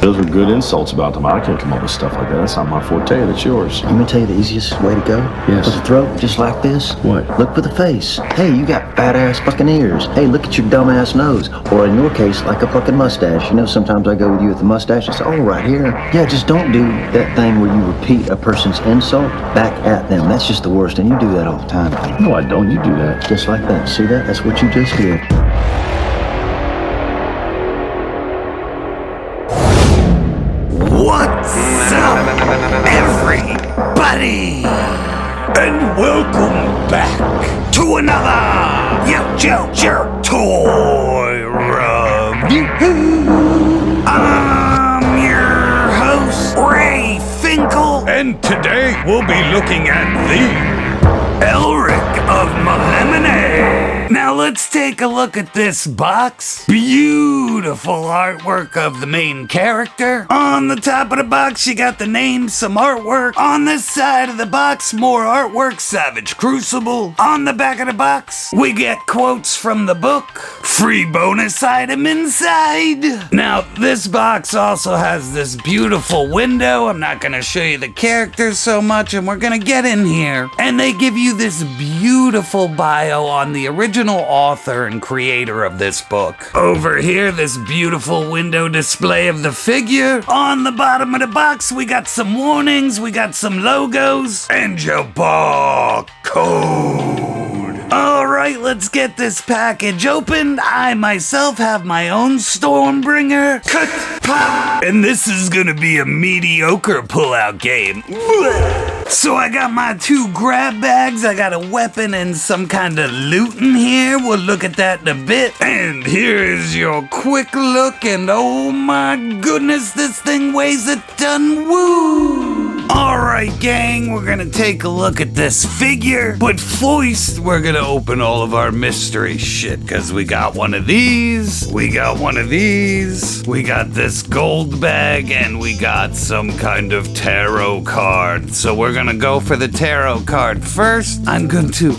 Those are good insults about them. I can't come up with stuff like that. That's not my forte. That's yours. Let me tell you the easiest way to go. Yes. With the throat, just like this. What? Look for the face. Hey, you got fat ass fucking ears. Hey, look at your dumb ass nose. Or in your case, like a fucking mustache. You know, sometimes I go with you with the mustache and say, oh, right here. Yeah, just don't do that thing where you repeat a person's insult back at them. That's just the worst, and you do that all the time. No, I don't. You do that. Just like that. See that? That's what you just did. What's up, everybody? And welcome back to another YoJoeJerk toy review. I'm your host, Ray Finkel, and today we'll be looking at the Elric of Melniboné. Now let's take a look at this box. Beautiful artwork of the main character. On the top of the box, you got the name, some artwork. On this side of the box, more artwork, Savage Crucible. On the back of the box, we get quotes from the book. Free bonus item inside. Now, this box also has this beautiful window. I'm not gonna show you the characters so much, and we're gonna get in here. And they give you this beautiful bio on the original author and creator of this book. Over here, this beautiful window display of the figure. On the bottom of the box, we got some warnings, we got some logos, and your barcode. Alright, let's get this package opened. I myself have my own Stormbringer. Cut, pop. And this is gonna be a mediocre pullout game. So I got my two grab bags, I got a weapon and some kind of loot in here. We'll look at that in a bit. And here is your quick look, and oh my goodness, this thing weighs a ton. Woo! Alright gang, we're gonna take a look at this figure, but first we're gonna open all of our mystery shit, cause we got one of these, we got one of these, we got this gold bag, and we got some kind of tarot card. So we're gonna go for the tarot card first. I'm going to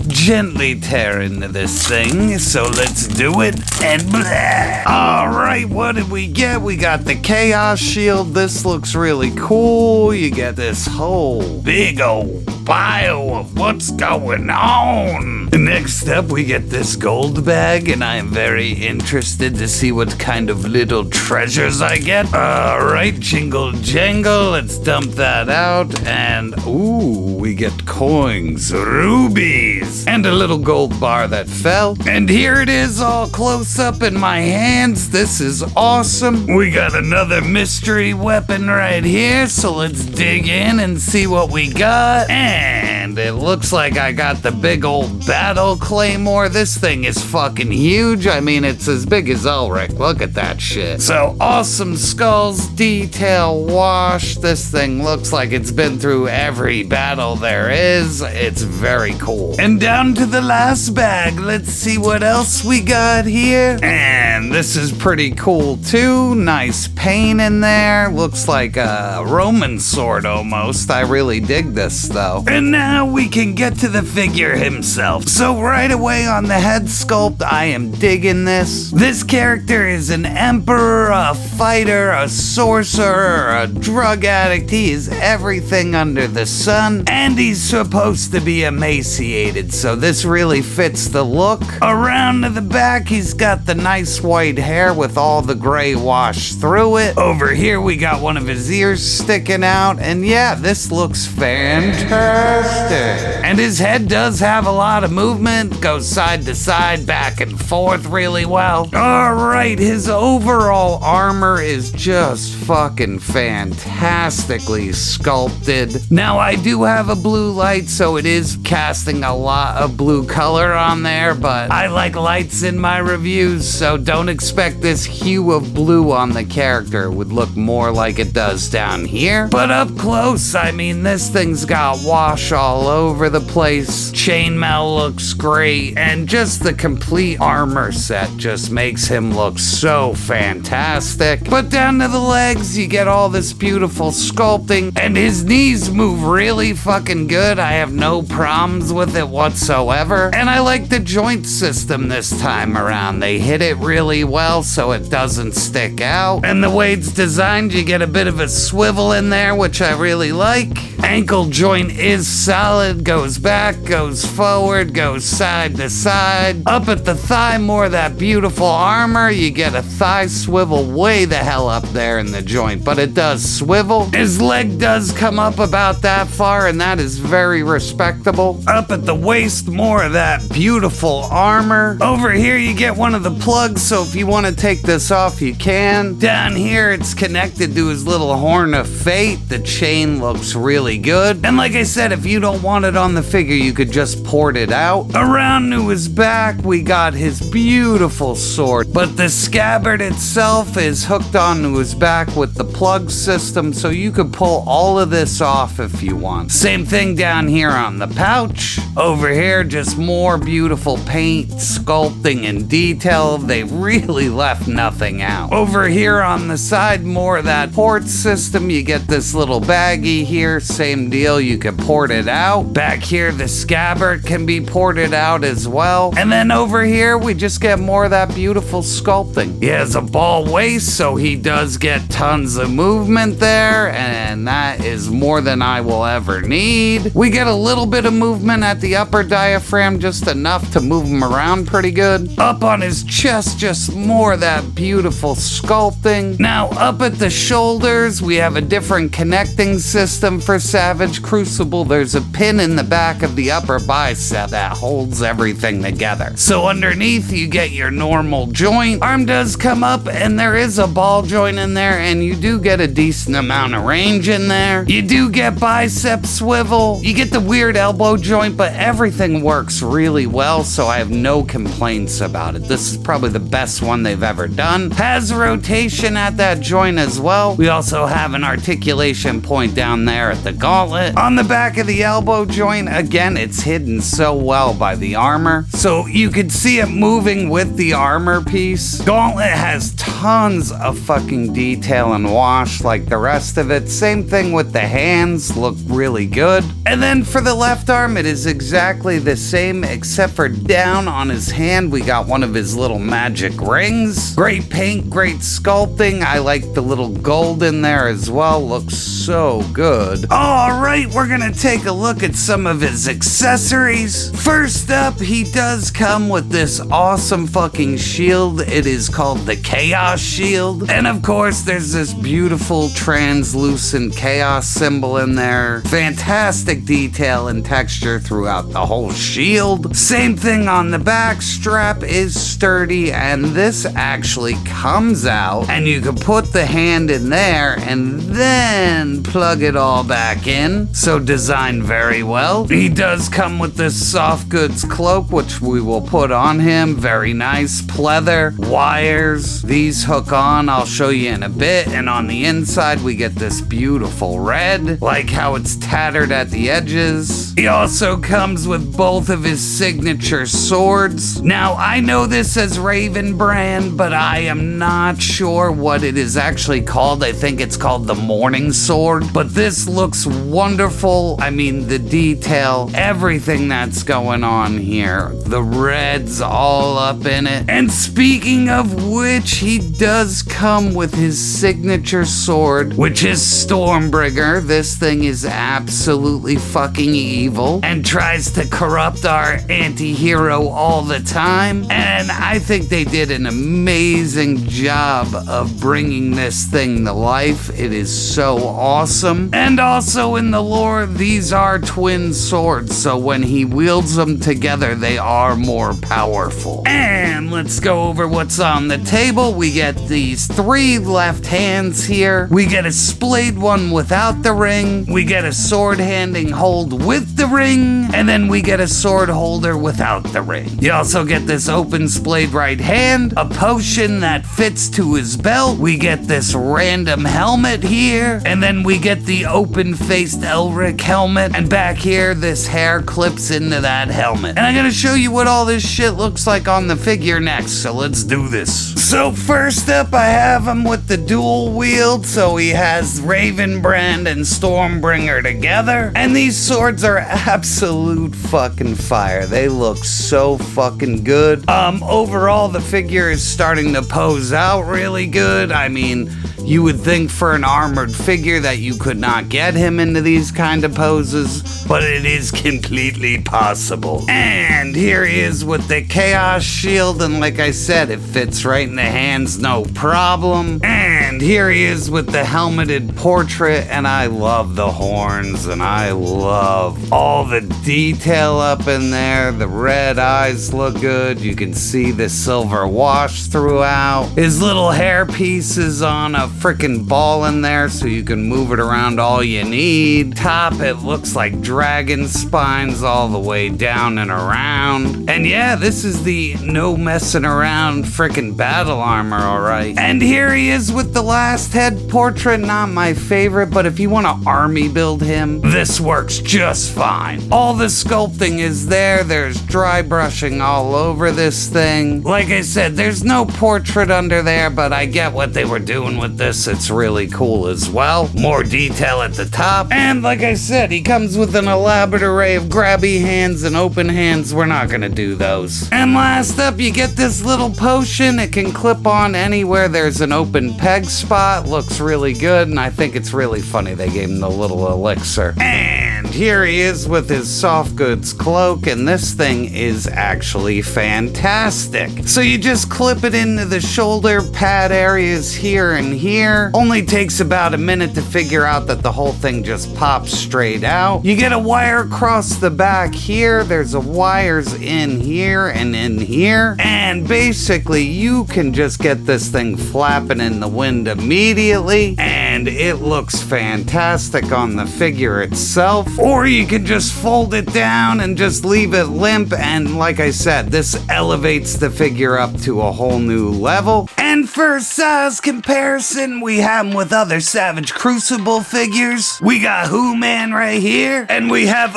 gently tear into this thing, so let's do it, and blah. Alright, what did we get? We got the Chaos Shield. This looks really cool. You get this whole big old bio of what's going on. Next up, we get this gold bag, and I am very interested to see what kind of little treasures I get. Alright, jingle jangle, let's dump that out, and ooh, we get coins, rubies, and a little gold bar that fell. And here it is all close up in my hands. This is awesome. We got another mystery weapon right here, so let's dig in and see what we got. And it looks like I got the big old battle claymore. This thing is fucking huge. I mean, it's as big as Elric. Look at that shit. So awesome skulls, detail wash. This thing looks like it's been through every battle there is. It's very cool. And down to the last bag. Let's see what else we got here. And this is pretty cool too. Nice paint in there. Looks like a Roman sword almost. I really dig this though. And now we can get to the figure himself. So right away on the head sculpt, I am digging this. This character is an emperor, a fighter, a sorcerer, a drug addict. He is everything under the sun, and he's supposed to be emaciated, so this really fits the look. Around to the back, he's got the nice white hair with all the gray washed through it. Over here, we got one of his ears sticking out, and yeah, this looks fantastic. And his head does have a lot of movement, goes side to side, back and forth really well. Alright, his overall armor is just fucking fantastically sculpted. Now, I do have a blue light, so it is casting a lot of blue color on there, but I like lights in my reviews, so don't expect this hue of blue on the character. It would look more like it does down here. But up close, I mean, this thing's got wash all over the place, chainmail looks great, and just the complete armor set just makes him look so fantastic. But down to the legs, you get all this beautiful sculpting, and his knees move really fucking good. I have no problems with it whatsoever, and I like the joint system this time around. They hit it really well so it doesn't stick out, and the way it's designed, you get a bit of a swivel in there, which I really like. Ankle joint is solid, goes back, goes forward, goes side to side. Up at the thigh, more of that beautiful armor. You get a thigh swivel way the hell up there in the joint, but it does swivel. His leg does come up about that far, and that is very respectable. Up at the waist, more of that beautiful armor. Over here, you get one of the plugs, so if you want to take this off, you can. Down here, it's connected to his little horn of fate. The chain looks really good. And like I said, if you don't want it on the figure, you could just port it out. Around to his back, we got his beautiful sword, but the scabbard itself is hooked onto his back with the plug system, so you could pull all of this off if you want. Same thing down here on the pouch. Over here, just more beautiful paint, sculpting, and detail. They really left nothing out. Over here on the side, more of that port system. You get this little baggie here, same deal, you can port it out. Back here, the scabbard can be ported out as well. And then over here, we just get more of that beautiful sculpting. He has a ball waist, so he does get tons of movement there, and that is more than I will ever need. We get a little bit of movement at the upper diaphragm, just enough to move him around pretty good. Up on his chest, just more of that beautiful sculpting. Now, up at the shoulders, we have a different connecting system for Savage Crucible. There's a pin in the back of the upper bicep that holds everything together. So underneath, you get your normal joint. Arm does come up, and there is a ball joint in there, and you do get a decent amount of range in there. You do get bicep swivel. You get the weird elbow joint, but everything works really well, so I have no complaints about it. This is probably the best one they've ever done. Has rotation at that joint as well. We also have an articulation point down there at the gauntlet. On the back of the elbow joint, again, it's hidden so well by the armor, so you could see it moving with the armor piece. Gauntlet has tons of fucking detail and wash like the rest of it. Same thing with the hands, look really good. And then for the left arm, it is exactly the same, except for down on his hand, we got one of his little magic rings. Great paint, great sculpting. I like the little gold in there as well, looks so good. All right, we're gonna take a look at some of his accessories. First up, he does come with this awesome fucking shield. It is called the Chaos Shield. And of course, there's this beautiful translucent chaos symbol in there. Fantastic detail and texture throughout the whole shield. Same thing on the back. Strap is sturdy, and this actually comes out, and you can put the hand in there and then plug it all back in. So designed very well. He does come with this soft goods cloak, which we will put on him. Very nice. Pleather, wires. These hook on. I'll show you in a bit. And on the inside, we get this beautiful red. Like how it's tattered at the edges. He also comes with both of his signature swords. Now, I know this as Raven brand, but I am not sure what it is actually called. I think it's called the Morning Sword. But this looks wonderful. I mean, the detail, everything that's going on here. The red's all up in it. And speaking of which, he does come with his signature sword, which is Stormbringer. This thing is absolutely fucking evil and tries to corrupt our anti-hero all the time. And I think they did an amazing job of bringing this thing to life. It is so awesome. And also in the lore, these are twin swords, so when he wields them together, they are more powerful. And let's go over what's on the table. We get these 3 left hands here. We get a splayed one without the ring. We get a sword handing hold with the ring. And then we get a sword holder without the ring. You also get this open splayed right hand, a potion that fits to his belt. We get this random helmet here. And then we get the open-faced Elric helmet. And back here, this hair clips into the that helmet. And I'm gonna show you what all this shit looks like on the figure next, so let's do this. So first up, I have him with the dual wield, so he has Ravenbrand and Stormbringer together. And these swords are absolute fucking fire. They look so fucking good. Overall, the figure is starting to pose out really good. I mean, you would think for an armored figure that you could not get him into these kind of poses, but it is completely possible. And here he is with the Chaos Shield, and like I said, it fits right in the hands, no problem. And here he is with the helmeted portrait, and I love the horns, and I love all the detail up in there. The red eyes look good. You can see the silver wash throughout. His little hair piece is on a freaking ball in there, so you can move it around all you need. Top, it looks like dragon spines all the way down and around. And yeah, this is the no messing around freaking battle armor, alright. And here he is with the last head portrait. Not my favorite, but if you want to army build him, this works just fine. All the sculpting is there. There's dry brushing all over this thing. Like I said, there's no portrait under there, but I get what they were doing with this. It's really cool as well. More detail at the top. And like I said, he comes with an elaborate array of grabby hands and open hands. We're not gonna do those. And last up, you get this little potion. It can clip on anywhere there's an open peg spot. Looks really good, and I think it's really funny they gave him the little elixir. And here he is with his soft goods cloak, and this thing is actually fantastic. So you just clip it into the shoulder pad areas here and here. Only takes about a minute to figure out that the whole thing just pops straight out. You get a wire across the back here. There's a wires in here and in here. And basically you can just get this thing flapping in the wind immediately, and it looks fantastic on the figure itself. Or you can just fold it down and just leave it limp, and like I said, this elevates the figure up to a whole new level. And for size comparison, we have him with other Savage Crucible figures. We got Who-Man right here, and we have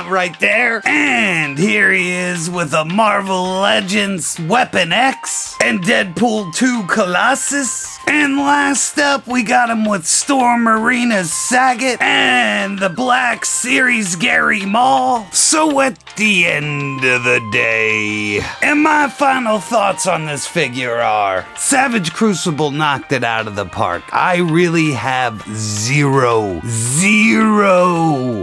right there. And here he is with a Marvel Legends Weapon X and Deadpool 2 Colossus. And last up, we got him with Storm Arena's Sagat and the Black Series Gary Maul. So at the end of the day, and my final thoughts on this figure are, Savage Crucible knocked it out of the park. I really have zero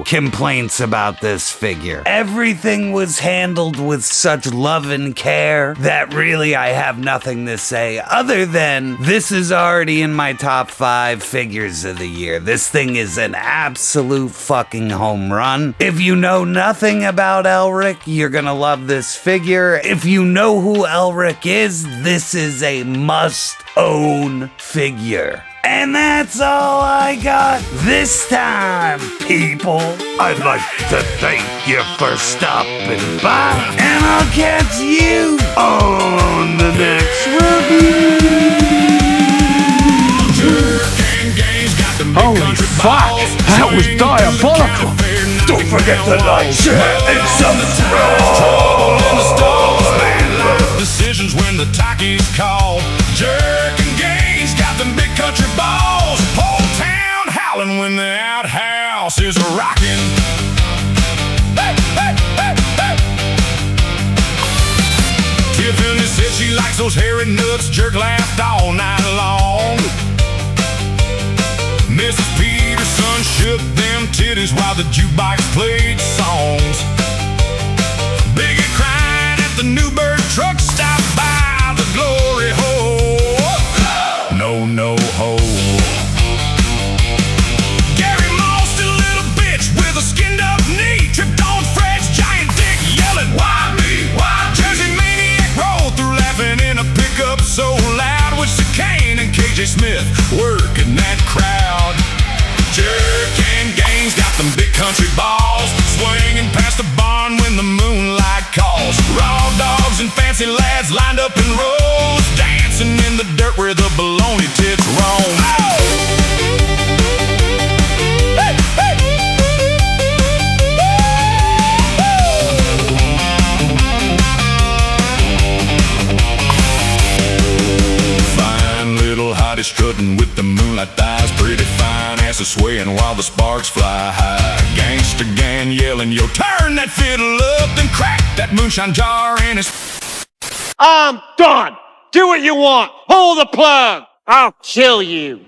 complaints about this figure. Everything was handled with such love and care that really I have nothing to say other than this is already in my top 5 figures of the year. This thing is an absolute fucking home run. If you know nothing about Elric, you're gonna love this figure. If you know who Elric is, this is a must-own figure. And that's all I got this time, people. I'd like to thank you for stopping by, and I'll catch you on the next review. Holy fuck! That was diabolical! Don't forget to like, share, and subscribe. Decisions when the talkie's called. Jerk and Gaines got them big country balls. Whole town howling when the outhouse is rocking. Hey, hey, hey, hey. Tiffany said she likes those hairy nuts. Jerk laughed all night long. Mrs. Peterson shook them titties while the jukebox played songs. Biggie crying at the Newburgh truck stop by the glory hole. No hole. Gary Moss, still a little bitch with a skinned up knee, tripped on Fred's giant dick, yelling, "Why me? Why me?" Jersey Maniac rolled through laughing in a pickup so loud with Chicane and KJ Smith working that crowd. Jerk and Gaines got them big country balls, swinging past the barn when the moonlight calls. Raw dogs and fancy lads lined up in rows, dancing in the dirt where the baloney tits roam. Hey, hey. rowdy strutting with the moonlight thighs. Pretty fine asses swaying while the sparks fly high. Gangsta gang yelling, yo, turn that fiddle up, then crack that moonshine jar in his... I'm done. Do what you want. Pull the plug. I'll kill you.